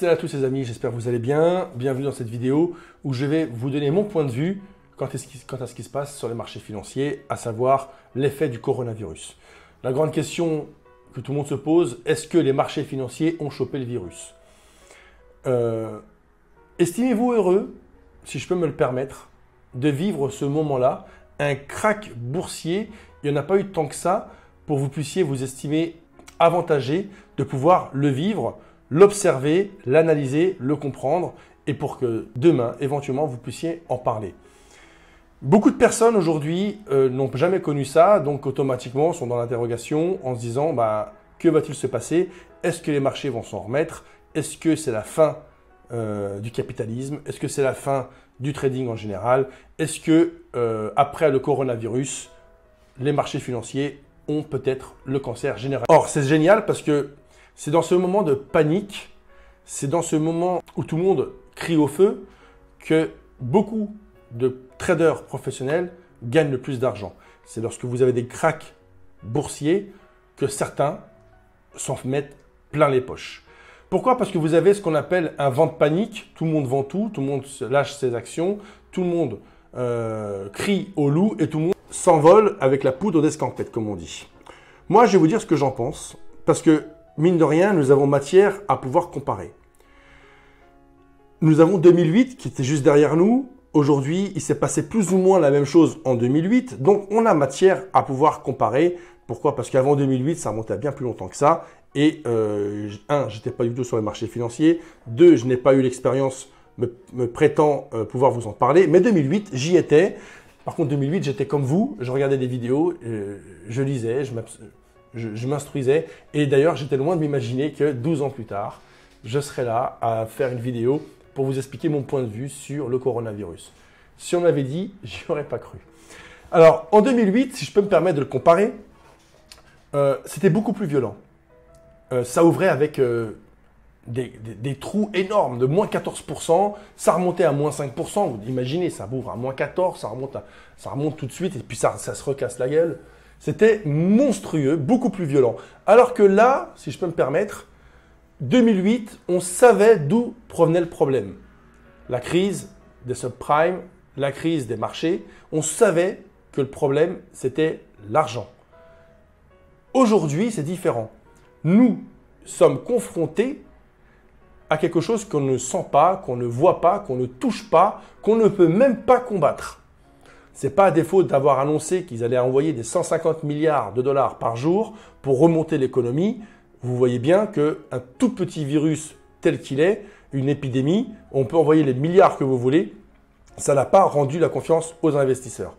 Salut à tous les amis, j'espère que vous allez bien. Bienvenue dans cette vidéo où je vais vous donner mon point de vue quant à ce qui se passe sur les marchés financiers, à savoir l'effet du coronavirus. La grande question que tout le monde se pose, est-ce que les marchés financiers ont chopé le virus? Estimez-vous heureux, si je peux me le permettre, de vivre ce moment-là, un krach boursier? Il n'y en a pas eu tant que ça pour que vous puissiez vous estimer avantagé de pouvoir le vivre, l'observer, l'analyser, le comprendre et pour que demain, éventuellement, vous puissiez en parler. Beaucoup de personnes aujourd'hui n'ont jamais connu ça, donc automatiquement sont dans l'interrogation en se disant que va-t-il se passer? Est-ce que les marchés vont s'en remettre? Est-ce que c'est la fin du capitalisme? Est-ce que c'est la fin du trading en général? Est-ce que après le coronavirus, les marchés financiers ont peut-être le cancer général? Or, c'est génial parce que c'est dans ce moment de panique, c'est dans ce moment où tout le monde crie au feu que beaucoup de traders professionnels gagnent le plus d'argent. C'est lorsque vous avez des crachs boursiers que certains s'en mettent plein les poches. Pourquoi? Parce que vous avez ce qu'on appelle un vent de panique. Tout le monde vend tout, tout le monde lâche ses actions, tout le monde crie au loup et tout le monde s'envole avec la poudre d'escampette, comme on dit. Moi, je vais vous dire ce que j'en pense parce que mine de rien, nous avons matière à pouvoir comparer. Nous avons 2008 qui était juste derrière nous. Aujourd'hui, il s'est passé plus ou moins la même chose en 2008. Donc, on a matière à pouvoir comparer. Pourquoi? Parce qu'avant 2008, ça remontait à bien plus longtemps que ça. Et je n'étais pas du tout sur les marchés financiers. 2, je n'ai pas eu l'expérience me prétend pouvoir vous en parler. Mais 2008, j'y étais. Par contre, 2008, j'étais comme vous. Je regardais des vidéos, je lisais, je m'instruisais et d'ailleurs, j'étais loin de m'imaginer que 12 ans plus tard, je serais là à faire une vidéo pour vous expliquer mon point de vue sur le coronavirus. Si on m'avait dit, j'y aurais pas cru. Alors, en 2008, si je peux me permettre de le comparer, c'était beaucoup plus violent. Ça ouvrait avec des trous énormes de moins 14%, ça remontait à moins 5%. Vous imaginez, ça ouvre à moins 14, ça remonte tout de suite et puis ça se recasse la gueule. C'était monstrueux, beaucoup plus violent. Alors que là, si je peux me permettre, 2008, on savait d'où provenait le problème. La crise des subprimes, la crise des marchés, on savait que le problème, c'était l'argent. Aujourd'hui, c'est différent. Nous sommes confrontés à quelque chose qu'on ne sent pas, qu'on ne voit pas, qu'on ne touche pas, qu'on ne peut même pas combattre. Ce n'est pas à défaut d'avoir annoncé qu'ils allaient envoyer des 150 milliards de dollars par jour pour remonter l'économie. Vous voyez bien qu'un tout petit virus tel qu'il est, une épidémie, on peut envoyer les milliards que vous voulez, ça n'a pas rendu la confiance aux investisseurs.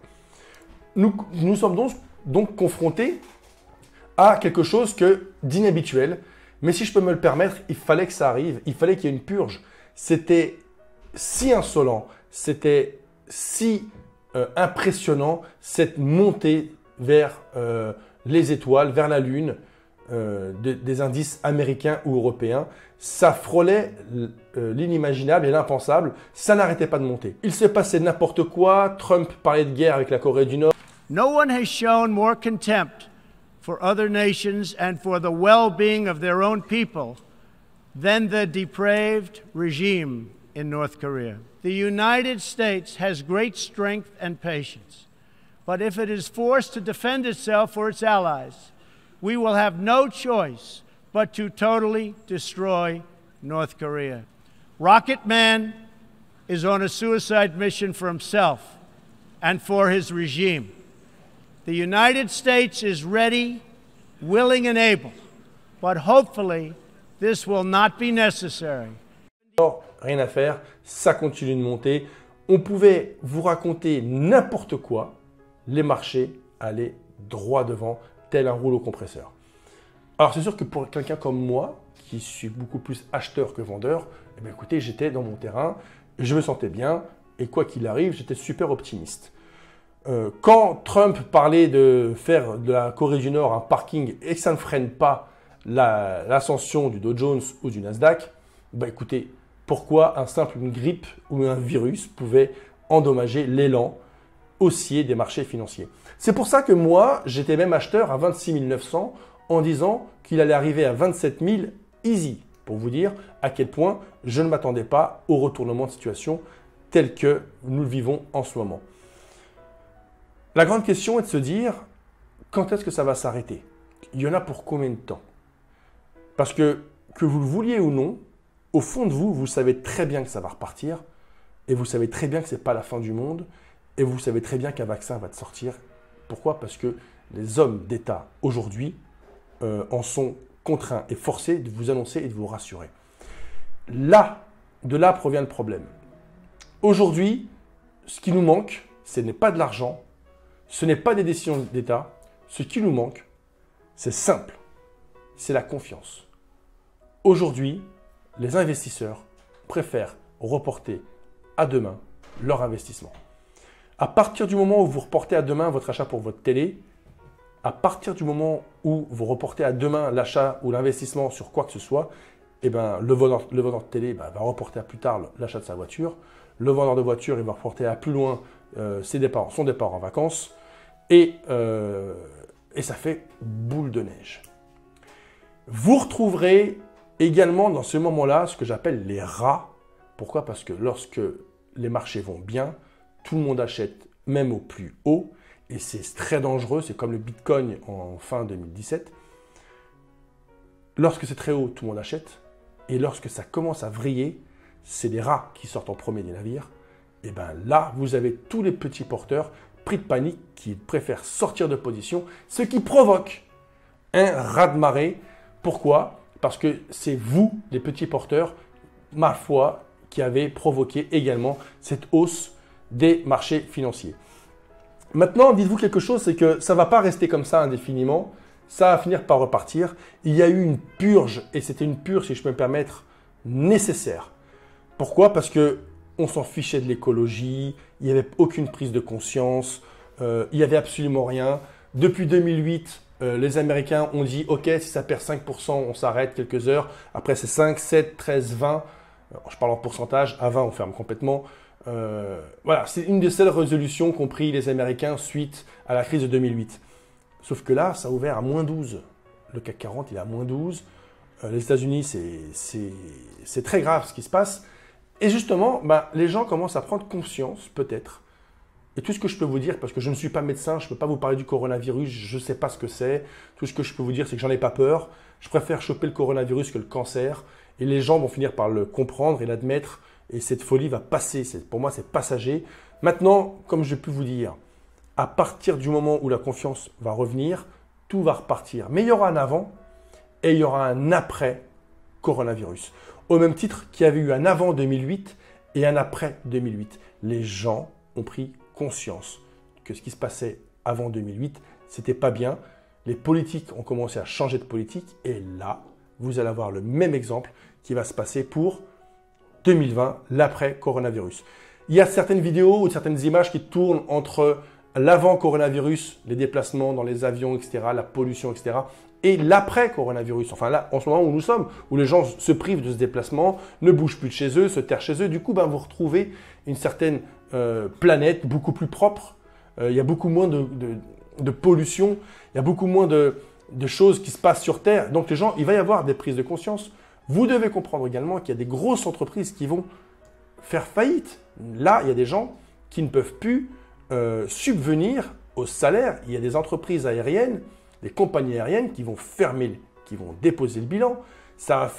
Nous sommes donc confrontés à quelque chose d'inhabituel. Mais si je peux me le permettre, il fallait que ça arrive, il fallait qu'il y ait une purge. C'était si insolent, c'était si impressionnant cette montée vers les étoiles, vers la Lune, des indices américains ou européens. Ça frôlait l'inimaginable et l'impensable, ça n'arrêtait pas de monter. Il s'est passé n'importe quoi, Trump parlait de guerre avec la Corée du Nord. No one has shown more contempt for other nations and for the well-being of their own people than the depraved regime in North Korea. The United States has great strength and patience, but if it is forced to defend itself or its allies, we will have no choice but to totally destroy North Korea. Rocket Man is on a suicide mission for himself and for his regime. The United States is ready, willing and able, but hopefully this will not be necessary. Rien à faire, ça continue de monter. On pouvait vous raconter n'importe quoi, les marchés allaient droit devant, tel un rouleau compresseur. Alors c'est sûr que pour quelqu'un comme moi, qui suis beaucoup plus acheteur que vendeur, eh bien, écoutez, j'étais dans mon terrain, je me sentais bien, et quoi qu'il arrive, j'étais super optimiste. Quand Trump parlait de faire de la Corée du Nord un parking et que ça ne freine pas l'ascension du Dow Jones ou du Nasdaq, écoutez, pourquoi une grippe ou un virus pouvait endommager l'élan haussier des marchés financiers? C'est pour ça que moi, j'étais même acheteur à 26 900 en disant qu'il allait arriver à 27 000 easy. pour vous dire à quel point je ne m'attendais pas au retournement de situation tel que nous le vivons en ce moment. La grande question est de se dire, quand est-ce que ça va s'arrêter? Il y en a pour combien de temps? Parce que vous le vouliez ou non, au fond de vous, vous savez très bien que ça va repartir et vous savez très bien que ce n'est pas la fin du monde et vous savez très bien qu'un vaccin va te sortir. Pourquoi? Parce que les hommes d'État aujourd'hui en sont contraints et forcés de vous annoncer et de vous rassurer. De là provient le problème. Aujourd'hui, ce qui nous manque, ce n'est pas de l'argent, ce n'est pas des décisions d'État. Ce qui nous manque, c'est simple, c'est la confiance. Aujourd'hui, les investisseurs préfèrent reporter à demain leur investissement. À partir du moment où vous reportez à demain votre achat pour votre télé, à partir du moment où vous reportez à demain l'achat ou l'investissement sur quoi que ce soit, eh ben, le vendeur de télé va reporter à plus tard l'achat de sa voiture. Le vendeur de voiture il va reporter à plus loin son départ en vacances. Et ça fait boule de neige. Vous retrouverez également dans ce moment-là ce que j'appelle les rats. Pourquoi? Parce que lorsque les marchés vont bien, tout le monde achète, même au plus haut. Et c'est très dangereux, c'est comme le Bitcoin en fin 2017. Lorsque c'est très haut, tout le monde achète. Et lorsque ça commence à vriller, c'est les rats qui sortent en premier des navires. Et bien là, vous avez tous les petits porteurs pris de panique qui préfèrent sortir de position, ce qui provoque un raz-de-marée. Pourquoi? Parce que c'est vous, les petits porteurs, ma foi, qui avez provoqué également cette hausse des marchés financiers. Maintenant, dites-vous quelque chose, c'est que ça ne va pas rester comme ça indéfiniment, ça va finir par repartir. Il y a eu une purge, et c'était une purge, si je peux me permettre, nécessaire. Pourquoi? Parce qu'on s'en fichait de l'écologie, il n'y avait aucune prise de conscience, il n'y avait absolument rien. Depuis 2008, les Américains ont dit « Ok, si ça perd 5%, on s'arrête quelques heures. » Après, c'est 5, 7, 13, 20. Je parle en pourcentage. À 20, on ferme complètement. Voilà, c'est une des seules résolutions qu'ont pris les Américains suite à la crise de 2008. Sauf que là, ça a ouvert à moins 12. Le CAC 40, il est à moins 12. Les États-Unis, c'est très grave ce qui se passe. Et justement, les gens commencent à prendre conscience, peut-être. Et tout ce que je peux vous dire, parce que je ne suis pas médecin, je ne peux pas vous parler du coronavirus, je ne sais pas ce que c'est. Tout ce que je peux vous dire, c'est que j'en ai pas peur. Je préfère choper le coronavirus que le cancer. Et les gens vont finir par le comprendre et l'admettre. Et cette folie va passer. Pour moi, c'est passager. Maintenant, comme je peux vous dire, à partir du moment où la confiance va revenir, tout va repartir. Mais il y aura un avant et il y aura un après coronavirus. Au même titre qu'il y avait eu un avant 2008 et un après 2008. Les gens ont pris conscience que ce qui se passait avant 2008, c'était pas bien. Les politiques ont commencé à changer de politique et là, vous allez avoir le même exemple qui va se passer pour 2020, l'après-coronavirus. Il y a certaines vidéos ou certaines images qui tournent entre l'avant-coronavirus, les déplacements dans les avions, etc., la pollution, etc., et l'après-coronavirus. Enfin là, en ce moment où nous sommes, où les gens se privent de ce déplacement, ne bougent plus de chez eux, se terrent chez eux. Du coup, vous retrouvez une certaine planète beaucoup plus propre. Il y a beaucoup moins de pollution. Il y a beaucoup moins de choses qui se passent sur Terre. Donc les gens, il va y avoir des prises de conscience. Vous devez comprendre également qu'il y a des grosses entreprises qui vont faire faillite. Là, il y a des gens qui ne peuvent plus subvenir aux salaires. Il y a des entreprises aériennes, des compagnies aériennes qui vont fermer, qui vont déposer le bilan. Ça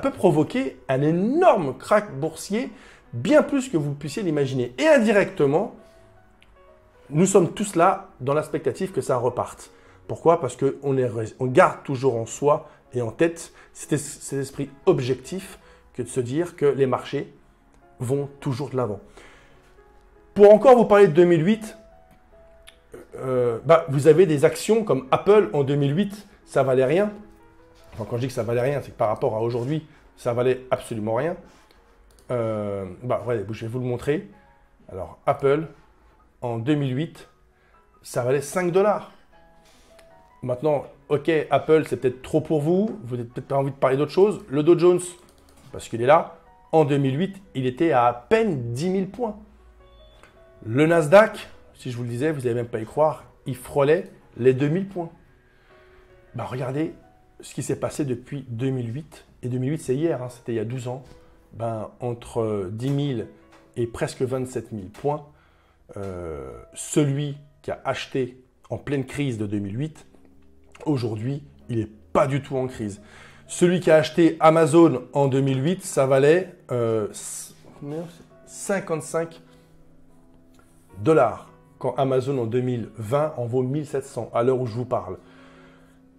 peut provoquer un énorme krach boursier, bien plus que vous puissiez l'imaginer. Et indirectement, nous sommes tous là dans l'expectative que ça reparte. Pourquoi? Parce qu'on garde toujours en soi et en tête cet esprit objectif que de se dire que les marchés vont toujours de l'avant. Pour encore vous parler de 2008, vous avez des actions comme Apple en 2008, ça valait rien. Enfin, quand je dis que ça valait rien, c'est que par rapport à aujourd'hui, ça valait absolument rien. Ouais, je vais vous le montrer. Alors, Apple, en 2008, ça valait 5 $. Maintenant, ok, Apple, c'est peut-être trop pour vous. Vous n'avez peut-être pas envie de parler d'autre chose. Le Dow Jones, parce qu'il est là, en 2008, il était à peine 10 000 points. Le Nasdaq, si je vous le disais, vous n'allez même pas y croire, il frôlait les 2000 points. Regardez, ce qui s'est passé depuis 2008. Et 2008, c'est hier, hein, c'était il y a 12 ans. Ben, entre 10 000 et presque 27 000 points, celui qui a acheté en pleine crise de 2008, aujourd'hui, il n'est pas du tout en crise. Celui qui a acheté Amazon en 2008, ça valait 55 $, quand Amazon en 2020 en vaut 1700 à l'heure où je vous parle.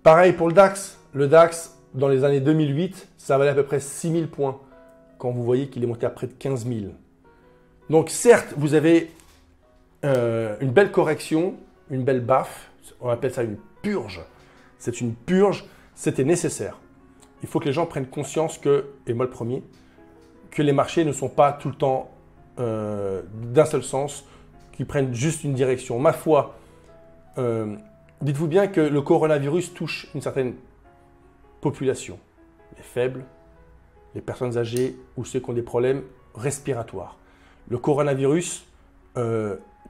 Pareil pour le DAX. Le DAX, dans les années 2008, ça valait à peu près 6 000 points, quand vous voyez qu'il est monté à près de 15 000. Donc certes, vous avez une belle correction, une belle baffe, on appelle ça une purge. C'est une purge, c'était nécessaire. Il faut que les gens prennent conscience que, et moi le premier, que les marchés ne sont pas tout le temps d'un seul sens, qu'ils prennent juste une direction. Ma foi, dites-vous bien que le coronavirus touche une certaine population, les faibles, les personnes âgées ou ceux qui ont des problèmes respiratoires. Le coronavirus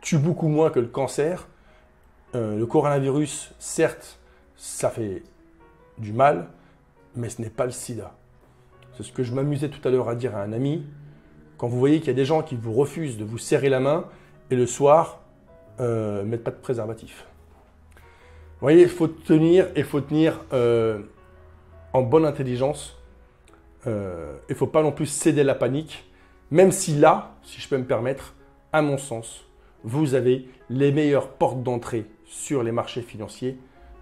tue beaucoup moins que le cancer. Le coronavirus, certes, ça fait du mal, mais ce n'est pas le sida. C'est ce que je m'amusais tout à l'heure à dire à un ami. Quand vous voyez qu'il y a des gens qui vous refusent de vous serrer la main et le soir, ne mettent pas de préservatif. Vous voyez, il faut tenir en bonne intelligence. Il ne faut pas non plus céder à la panique, même si là, si je peux me permettre, à mon sens, vous avez les meilleures portes d'entrée sur les marchés financiers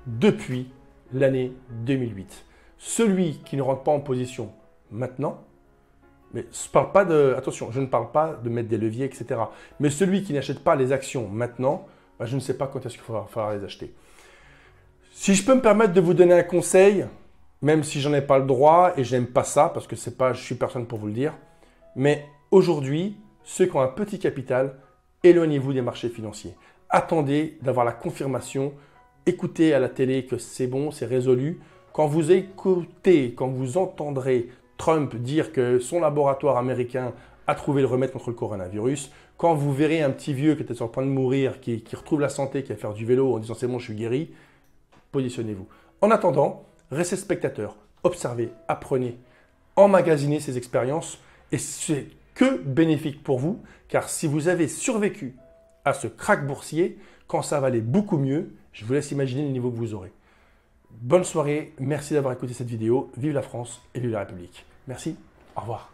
depuis l'année 2008. Celui qui ne rentre pas en position maintenant, mais attention, je ne parle pas de mettre des leviers, etc. Mais celui qui n'achète pas les actions maintenant, ben je ne sais pas quand est-ce qu'il faudra les acheter. Si je peux me permettre de vous donner un conseil, même si j'en ai pas le droit et j'aime pas ça, parce que je suis personne pour vous le dire, mais aujourd'hui, ceux qui ont un petit capital, éloignez-vous des marchés financiers. Attendez d'avoir la confirmation, écoutez à la télé que c'est bon, c'est résolu. Quand vous écoutez, quand vous entendrez Trump dire que son laboratoire américain a trouvé le remède contre le coronavirus, quand vous verrez un petit vieux qui était sur le point de mourir, qui retrouve la santé, qui va faire du vélo en disant c'est bon, je suis guéri, positionnez-vous. En attendant, restez spectateur, observez, apprenez, emmagasinez ces expériences et c'est que bénéfique pour vous, car si vous avez survécu à ce krach boursier, quand ça va aller beaucoup mieux, je vous laisse imaginer le niveau que vous aurez. Bonne soirée, merci d'avoir écouté cette vidéo. Vive la France et vive la République. Merci, au revoir.